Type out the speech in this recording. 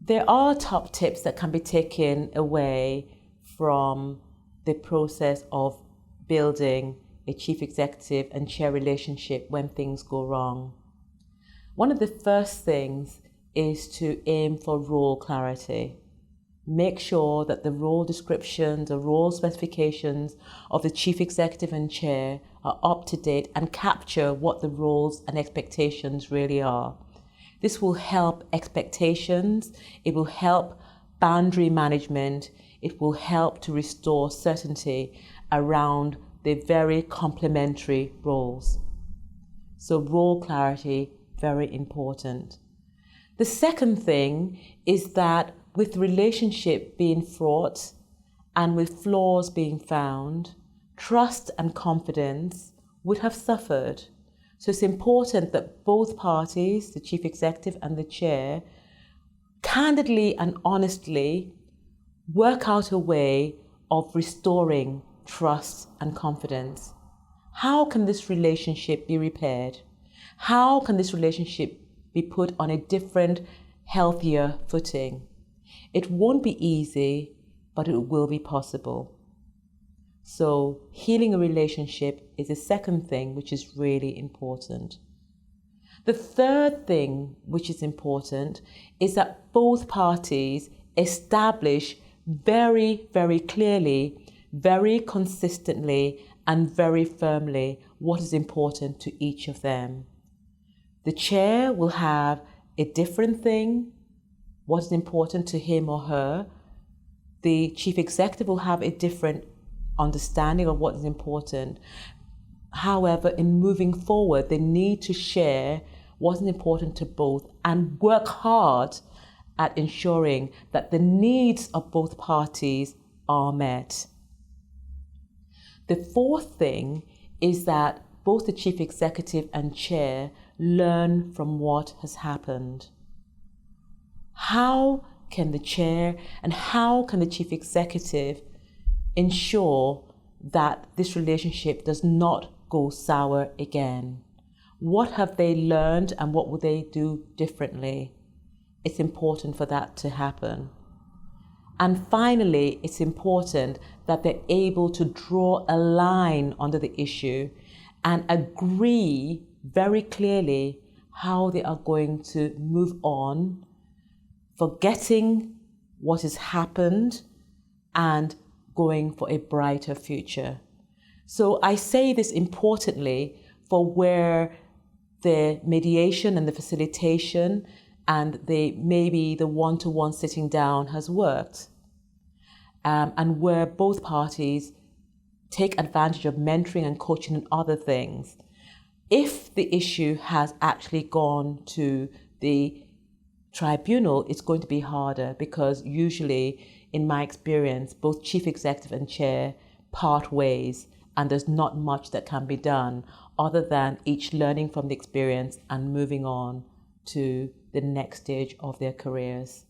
There are top tips that can be taken away from the process of building a chief executive and chair relationship when things go wrong. One of the first things is to aim for role clarity. Make sure that the role descriptions or role specifications of the chief executive and chair are up to date and capture what the roles and expectations really are. This will help expectations, it will help boundary management, it will help to restore certainty around the very complementary roles. So role clarity, very important. The second thing is that with the relationship being fraught and with flaws being found, trust and confidence would have suffered. So it's important that both parties, the chief executive and the chair, candidly and honestly work out a way of restoring trust and confidence. How can this relationship be repaired? How can this relationship be put on a different, healthier footing? It won't be easy, but it will be possible. So healing a relationship is the second thing which is really important. The third thing which is important is that both parties establish very, very clearly, very consistently, and very firmly what is important to each of them. The chair will have a different thing, what is important to him or her. The chief executive will have a different understanding of what is important. However, in moving forward, they need to share what is important to both and work hard at ensuring that the needs of both parties are met. The fourth thing is that both the chief executive and chair learn from what has happened. How can the chair and how can the chief executive ensure that this relationship does not go sour again? What have they learned and what will they do differently? It's important for that to happen. And finally, it's important that they're able to draw a line under the issue and agree very clearly how they are going to move on, forgetting what has happened and going for a brighter future. So I say this importantly for where the mediation and the facilitation and maybe the one-to-one sitting down has worked, and where both parties take advantage of mentoring and coaching and other things. If the issue has actually gone to the tribunal, it's going to be harder because usually, in my experience, both chief executive and chair part ways and there's not much that can be done other than each learning from the experience and moving on to the next stage of their careers.